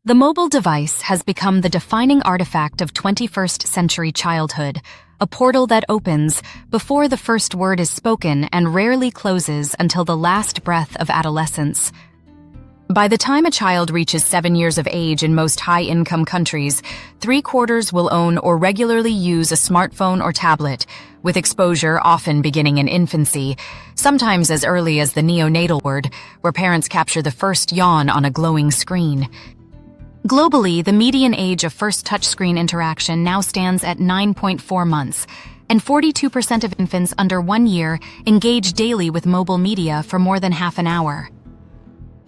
The mobile device has become the defining artifact of 21st century childhood, a portal that opens before the first word is spoken and rarely closes until the last breath of adolescence. By the time a child reaches 7 years of age in most high-income countries, 3/4 will own or regularly use a smartphone or tablet, with exposure often beginning in infancy, sometimes as early as the neonatal word, where parents capture the first yawn on a glowing screen. Globally, the median age of first touchscreen interaction now stands at 9.4 months, and 42% of infants under 1 year engage daily with mobile media for more than half an hour.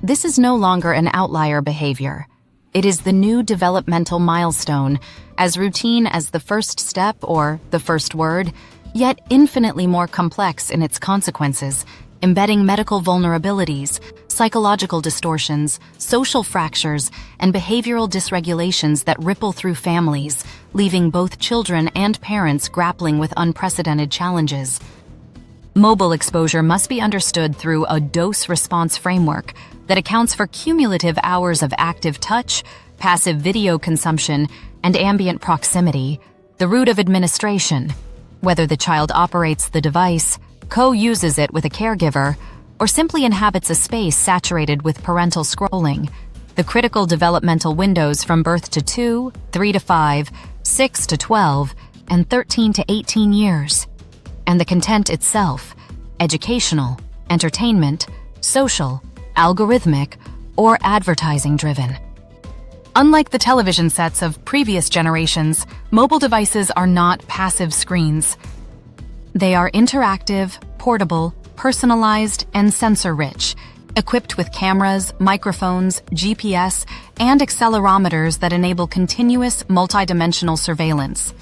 This is no longer an outlier behavior. It is the new developmental milestone, as routine as the first step or the first word, yet infinitely more complex in its consequences, embedding medical vulnerabilities, psychological distortions, social fractures, and behavioral dysregulations that ripple through families, leaving both children and parents grappling with unprecedented challenges. Mobile exposure must be understood through a dose-response framework that accounts for cumulative hours of active touch, passive video consumption, and ambient proximity, the route of administration, whether the child operates the device, co-uses it with a caregiver, or simply inhabits a space saturated with parental scrolling. The critical developmental windows from birth to 2, 3 to 5, 6 to 12, and 13 to 18 years. And the content itself, educational, entertainment, social, algorithmic, or advertising-driven. Unlike the television sets of previous generations, mobile devices are not passive screens. They are interactive, portable, personalized, and sensor-rich, equipped with cameras, microphones, GPS, and accelerometers that enable continuous, multidimensional surveillance.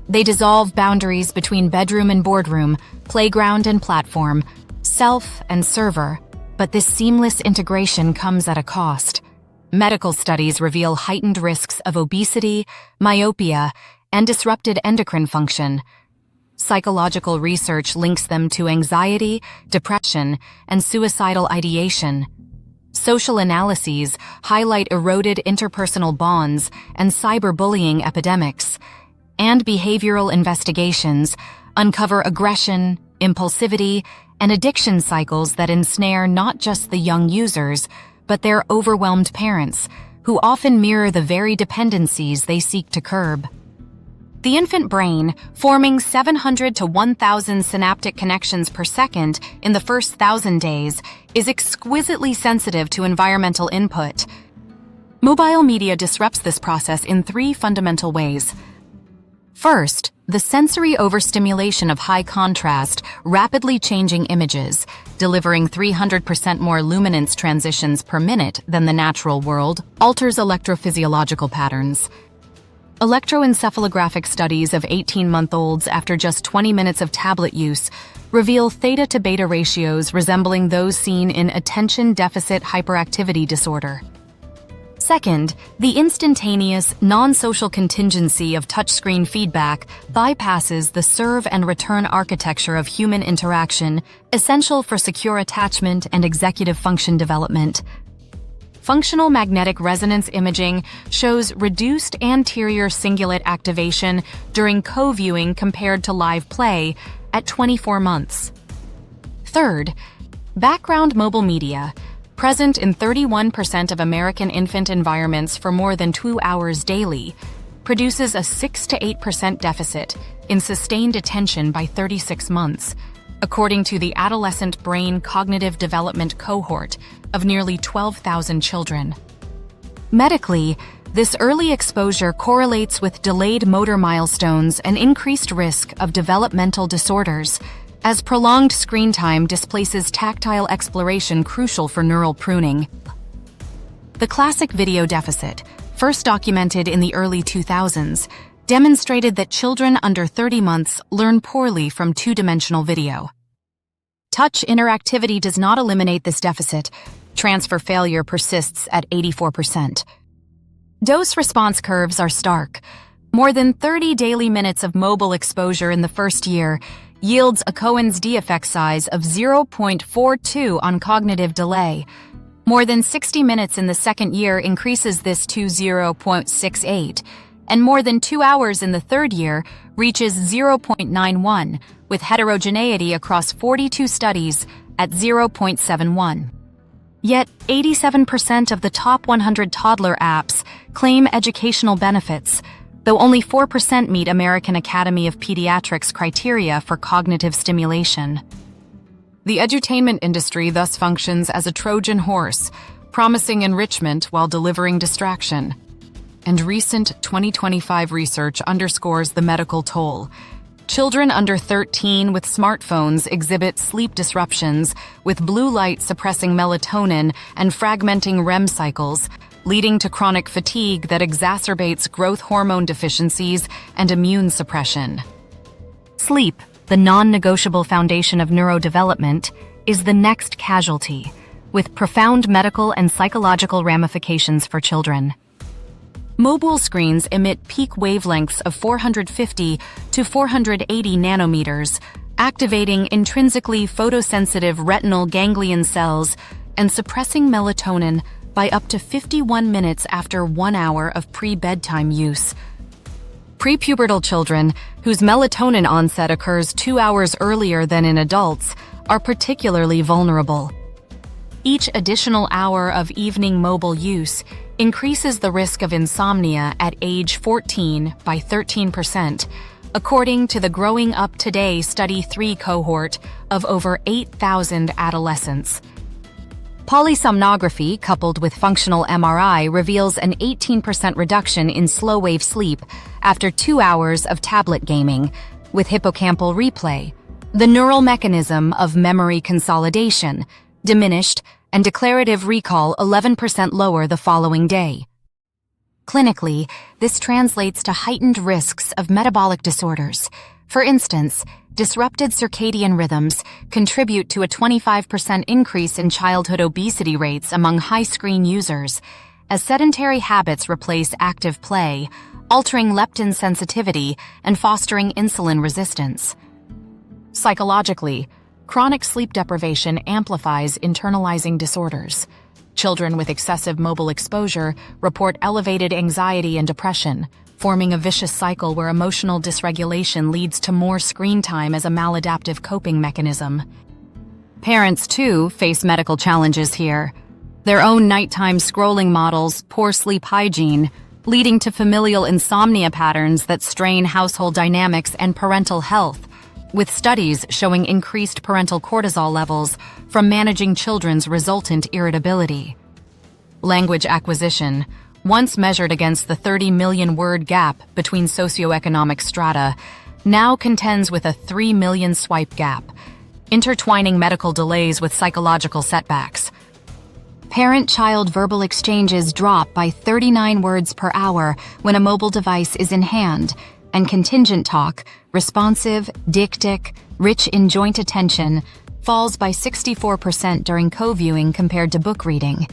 They dissolve boundaries between bedroom and boardroom, playground and platform, self and server, but this seamless integration comes at a cost. Medical studies reveal heightened risks of obesity, myopia, and disrupted endocrine function. Psychological research links them to anxiety, depression, and suicidal ideation. Social analyses highlight eroded interpersonal bonds and cyberbullying epidemics, and behavioral investigations uncover aggression, impulsivity, and addiction cycles that ensnare not just the young users, but their overwhelmed parents, who often mirror the very dependencies they seek to curb. The infant brain, forming 700 to 1,000 synaptic connections per second in the first 1,000 days, is exquisitely sensitive to environmental input. Mobile media disrupts this process in 3 fundamental ways. First, the sensory overstimulation of high contrast, rapidly changing images, delivering 300% more luminance transitions per minute than the natural world, alters electrophysiological patterns. Electroencephalographic studies of 18-month-olds after just 20 minutes of tablet use reveal theta to beta ratios resembling those seen in attention deficit hyperactivity disorder. Second, the instantaneous, non-social contingency of touchscreen feedback bypasses the serve and return architecture of human interaction, essential for secure attachment and executive function development. Functional magnetic resonance imaging shows reduced anterior cingulate activation during co-viewing compared to live play at 24 months. Third, background mobile media, present in 31% of American infant environments for more than 2 hours daily, produces a 6 to 8% deficit in sustained attention by 36 months, according to the Adolescent Brain Cognitive Development Cohort of nearly 12,000 children. Medically, this early exposure correlates with delayed motor milestones and increased risk of developmental disorders, as prolonged screen time displaces tactile exploration crucial for neural pruning. The classic video deficit, first documented in the early 2000s, demonstrated that children under 30 months learn poorly from two-dimensional video. Touch interactivity does not eliminate this deficit. Transfer failure persists at 84%. Dose-response curves are stark. More than 30 daily minutes of mobile exposure in the first year yields a Cohen's d effect size of 0.42 on cognitive delay. More than 60 minutes in the second year increases this to 0.68, and more than 2 hours in the third year reaches 0.91, with heterogeneity across 42 studies at 0.71. Yet, 87% of the top 100 toddler apps claim educational benefits, though only 4% meet American Academy of Pediatrics criteria for cognitive stimulation. The edutainment industry thus functions as a Trojan horse, promising enrichment while delivering distraction. And recent 2025 research underscores the medical toll. Children under 13 with smartphones exhibit sleep disruptions, with blue light suppressing melatonin and fragmenting REM cycles, leading to chronic fatigue that exacerbates growth hormone deficiencies and immune suppression. Sleep, the non-negotiable foundation of neurodevelopment, is the next casualty, with profound medical and psychological ramifications for children. Mobile screens emit peak wavelengths of 450 to 480 nanometers, activating intrinsically photosensitive retinal ganglion cells and suppressing melatonin by up to 51 minutes after 1 hour of pre-bedtime use. Prepubertal children, whose melatonin onset occurs 2 hours earlier than in adults, are particularly vulnerable. Each additional hour of evening mobile use increases the risk of insomnia at age 14 by 13%, according to the Growing Up Today Study 3 cohort of over 8,000 adolescents. Polysomnography coupled with functional MRI reveals an 18% reduction in slow-wave sleep after 2 hours of tablet gaming, with hippocampal replay, the neural mechanism of memory consolidation, diminished, and declarative recall 11% lower the following day. Clinically, this translates to heightened risks of metabolic disorders. For instance, disrupted circadian rhythms contribute to a 25% increase in childhood obesity rates among high-screen users, as sedentary habits replace active play, altering leptin sensitivity and fostering insulin resistance. Psychologically, chronic sleep deprivation amplifies internalizing disorders. Children with excessive mobile exposure report elevated anxiety and depression, forming a vicious cycle where emotional dysregulation leads to more screen time as a maladaptive coping mechanism. Parents, too, face medical challenges here. Their own nighttime scrolling models poor sleep hygiene, leading to familial insomnia patterns that strain household dynamics and parental health, with studies showing increased parental cortisol levels from managing children's resultant irritability. Language acquisition, once measured against the 30 million word gap between socioeconomic strata, now contends with a 3 million swipe gap, intertwining medical delays with psychological setbacks. Parent-child verbal exchanges drop by 39 words per hour when a mobile device is in hand, and contingent talk, responsive, dictic, rich in joint attention, falls by 64% during co-viewing compared to book reading.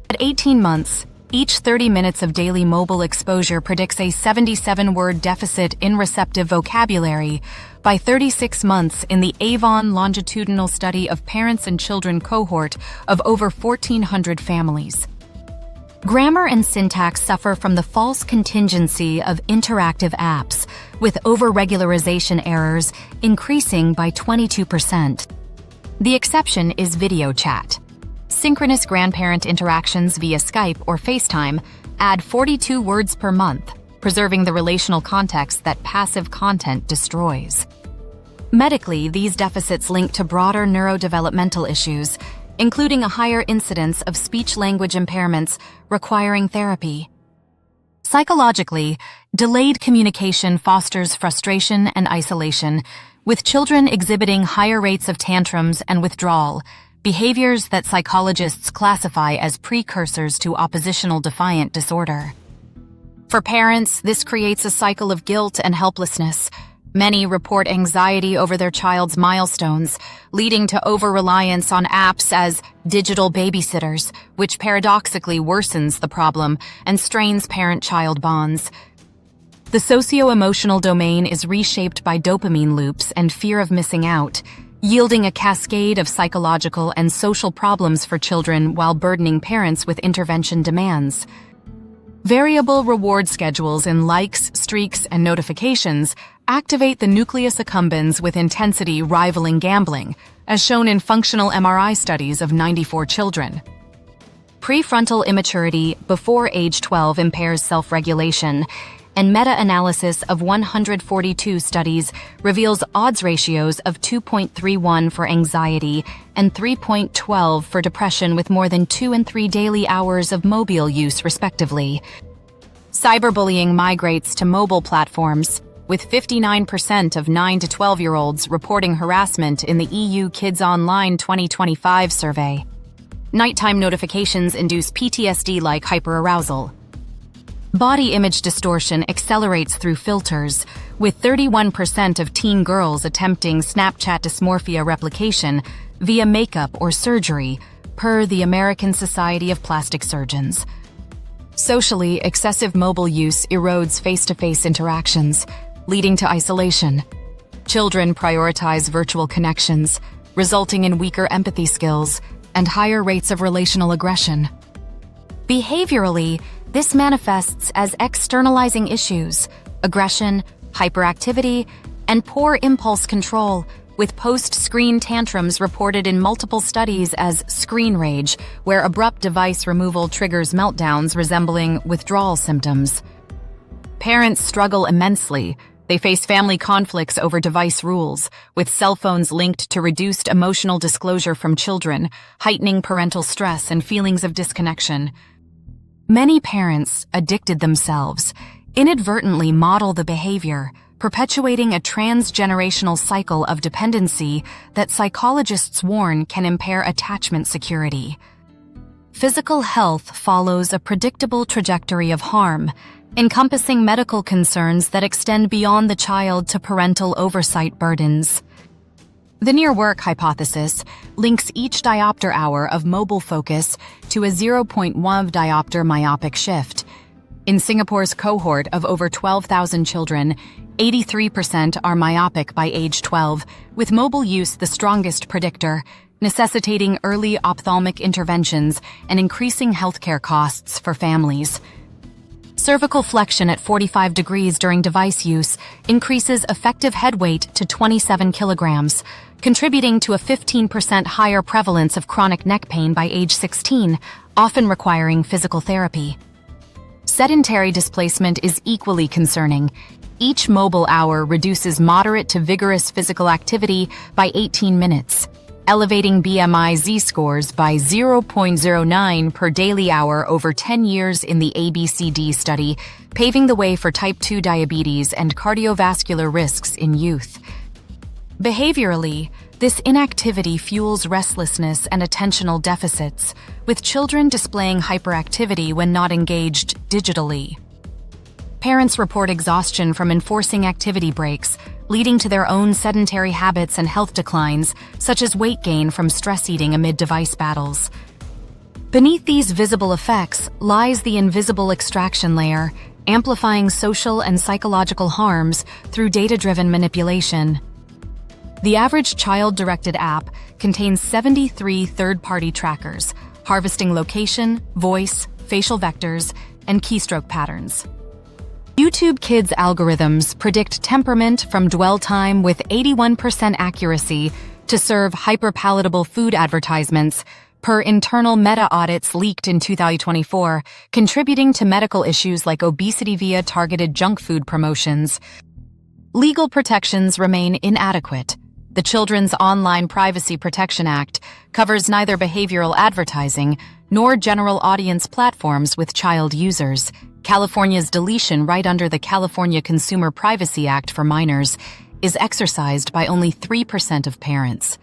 At 18 months, each 30 minutes of daily mobile exposure predicts a 77-word deficit in receptive vocabulary. By 36 months in the Avon longitudinal study of parents and children cohort of over 1,400 families. Grammar and syntax suffer from the false contingency of interactive apps, with over-regularization errors increasing by 22%. The exception is video chat. Synchronous grandparent interactions via Skype or FaceTime add 42 words per month, preserving the relational context that passive content destroys. Medically, these deficits link to broader neurodevelopmental issues, including a higher incidence of speech-language impairments requiring therapy. Psychologically, delayed communication fosters frustration and isolation, with children exhibiting higher rates of tantrums and withdrawal, behaviors that psychologists classify as precursors to oppositional defiant disorder. For parents, this creates a cycle of guilt and helplessness. Many report anxiety over their child's milestones, leading to over-reliance on apps as digital babysitters, which paradoxically worsens the problem and strains parent-child bonds. The socio-emotional domain is reshaped by dopamine loops and fear of missing out, yielding a cascade of psychological and social problems for children while burdening parents with intervention demands. Variable reward schedules in likes, streaks, and notifications activate the nucleus accumbens with intensity rivaling gambling, as shown in functional MRI studies of 94 children. Prefrontal immaturity before age 12 impairs self-regulation, and meta-analysis of 142 studies reveals odds ratios of 2.31 for anxiety and 3.12 for depression with more than 2 and 3 daily hours of mobile use, respectively. Cyberbullying migrates to mobile platforms, with 59% of 9 to 12-year-olds reporting harassment in the EU Kids Online 2025 survey. Nighttime notifications induce PTSD-like hyperarousal. Body image distortion accelerates through filters, with 31% of teen girls attempting Snapchat dysmorphia replication via makeup or surgery, per the American Society of Plastic Surgeons. Socially, excessive mobile use erodes face-to-face interactions, leading to isolation. Children prioritize virtual connections, resulting in weaker empathy skills and higher rates of relational aggression. Behaviorally, this manifests as externalizing issues, aggression, hyperactivity, and poor impulse control, with post-screen tantrums reported in multiple studies as screen rage, where abrupt device removal triggers meltdowns resembling withdrawal symptoms. Parents struggle immensely. They face family conflicts over device rules, with cell phones linked to reduced emotional disclosure from children, heightening parental stress and feelings of disconnection. Many parents, addicted themselves, inadvertently model the behavior, perpetuating a transgenerational cycle of dependency that psychologists warn can impair attachment security. Physical health follows a predictable trajectory of harm, encompassing medical concerns that extend beyond the child to parental oversight burdens. The near-work hypothesis links each diopter hour of mobile focus to a 0.1 diopter myopic shift. In Singapore's cohort of over 12,000 children, 83% are myopic by age 12, with mobile use the strongest predictor, necessitating early ophthalmic interventions and increasing healthcare costs for families. Cervical flexion at 45 degrees during device use increases effective head weight to 27 kilograms, contributing to a 15% higher prevalence of chronic neck pain by age 16, often requiring physical therapy. Sedentary displacement is equally concerning. Each mobile hour reduces moderate to vigorous physical activity by 18 minutes, elevating BMI Z-scores by 0.09 per daily hour over 10 years in the ABCD study, paving the way for type 2 diabetes and cardiovascular risks in youth. Behaviorally, this inactivity fuels restlessness and attentional deficits, with children displaying hyperactivity when not engaged digitally. Parents report exhaustion from enforcing activity breaks, leading to their own sedentary habits and health declines, such as weight gain from stress eating amid device battles. Beneath these visible effects lies the invisible extraction layer, amplifying social and psychological harms through data-driven manipulation. The average child-directed app contains 73 third-party trackers, harvesting location, voice, facial vectors, and keystroke patterns. YouTube Kids algorithms predict temperament from dwell time with 81% accuracy to serve hyperpalatable food advertisements, per internal meta-audits leaked in 2024, contributing to medical issues like obesity via targeted junk food promotions. Legal protections remain inadequate. The Children's Online Privacy Protection Act covers neither behavioral advertising nor general audience platforms with child users. California's deletion right under the California Consumer Privacy Act for minors is exercised by only 3% of parents.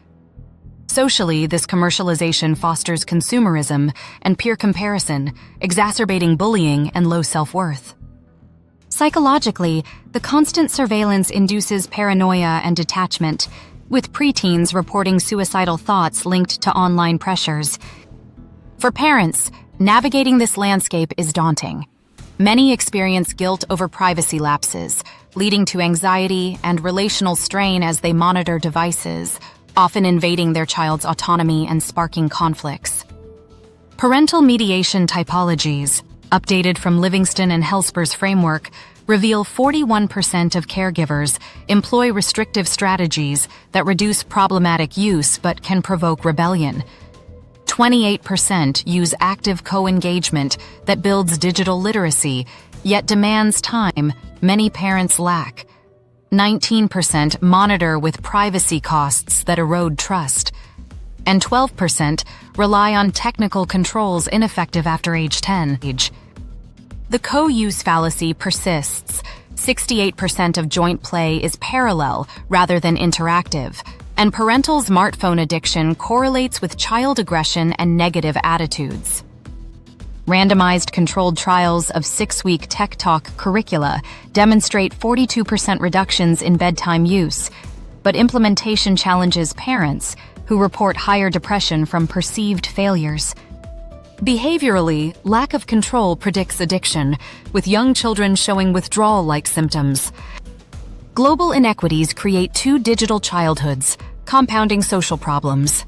Socially, this commercialization fosters consumerism and peer comparison, exacerbating bullying and low self-worth. Psychologically, the constant surveillance induces paranoia and detachment, with preteens reporting suicidal thoughts linked to online pressures. For parents, navigating this landscape is daunting. Many experience guilt over privacy lapses, leading to anxiety and relational strain as they monitor devices, often invading their child's autonomy and sparking conflicts. Parental mediation typologies, updated from Livingston and Helsper's framework, reveal 41% of caregivers employ restrictive strategies that reduce problematic use but can provoke rebellion. 28% use active co-engagement that builds digital literacy, yet demands time many parents lack. 19% monitor with privacy costs that erode trust. And 12% rely on technical controls ineffective after age 10. The co-use fallacy persists. 68% of joint play is parallel rather than interactive, and parental smartphone addiction correlates with child aggression and negative attitudes. Randomized controlled trials of 6-week Tech Talk curricula demonstrate 42% reductions in bedtime use, but implementation challenges parents who report higher depression from perceived failures. Behaviorally, lack of control predicts addiction, with young children showing withdrawal-like symptoms. Global inequities create two digital childhoods, compounding social problems.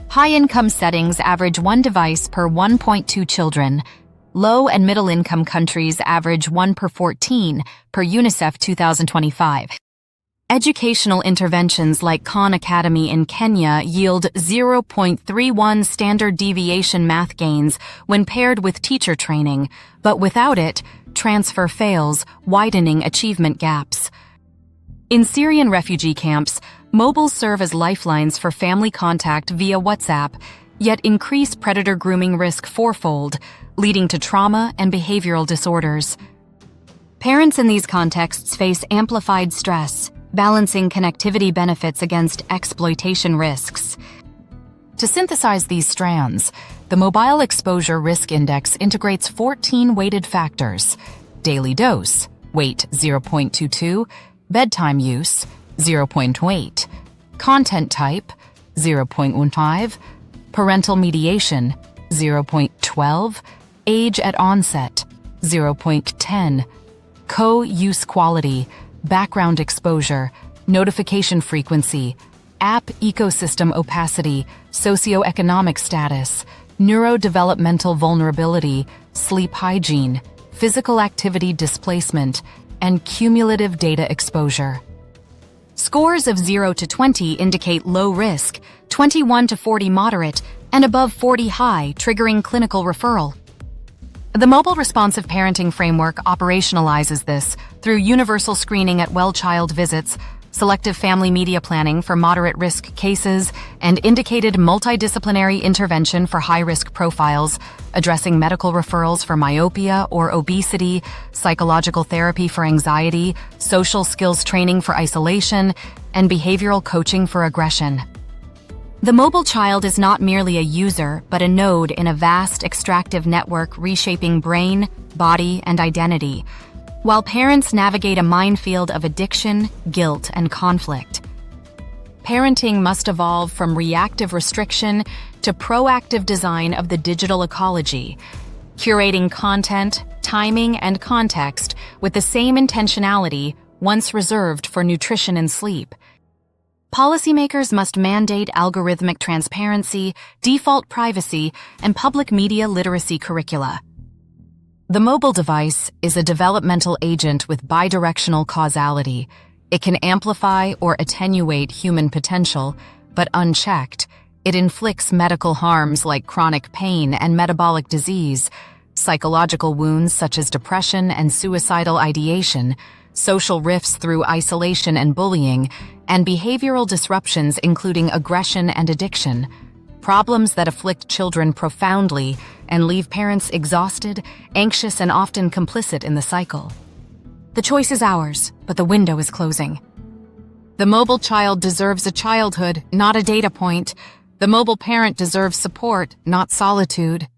High-income settings average one device per 1.2 children. Low- and middle-income countries average 1 per 14, per UNICEF 2025. Educational interventions like Khan Academy in Kenya yield 0.31 standard deviation math gains when paired with teacher training, but without it, transfer fails, widening achievement gaps. In Syrian refugee camps, mobiles serve as lifelines for family contact via WhatsApp, yet increase predator grooming risk fourfold, leading to trauma and behavioral disorders. Parents in these contexts face amplified stress, balancing connectivity benefits against exploitation risks. To synthesize these strands, the Mobile Exposure Risk Index integrates 14 weighted factors: daily dose, weight 0.22, bedtime use, 0.8, content type, 0.15, parental mediation, 0.12, age at onset, 0.10, co-use quality, background exposure, notification frequency, app ecosystem opacity, socioeconomic status, neurodevelopmental vulnerability, sleep hygiene, physical activity displacement, and cumulative data exposure. Scores of 0 to 20 indicate low risk, 21 to 40 moderate, and above 40 high, triggering clinical referral. The Mobile Responsive Parenting Framework operationalizes this through universal screening at well-child visits, selective family media planning for moderate-risk cases, and indicated multidisciplinary intervention for high-risk profiles, addressing medical referrals for myopia or obesity, psychological therapy for anxiety, social skills training for isolation, and behavioral coaching for aggression. The mobile child is not merely a user, but a node in a vast extractive network reshaping brain, body, and identity, while parents navigate a minefield of addiction, guilt, and conflict. Parenting must evolve from reactive restriction to proactive design of the digital ecology, curating content, timing, and context with the same intentionality once reserved for nutrition and sleep. Policymakers must mandate algorithmic transparency, default privacy, and public media literacy curricula. The mobile device is a developmental agent with bidirectional causality. It can amplify or attenuate human potential, but unchecked, it inflicts medical harms like chronic pain and metabolic disease, psychological wounds such as depression and suicidal ideation, social rifts through isolation and bullying, and behavioral disruptions including aggression and addiction, problems that afflict children profoundly and leave parents exhausted, anxious, and often complicit in the cycle. The choice is ours, but the window is closing. The mobile child deserves a childhood, not a data point. The mobile parent deserves support, not solitude.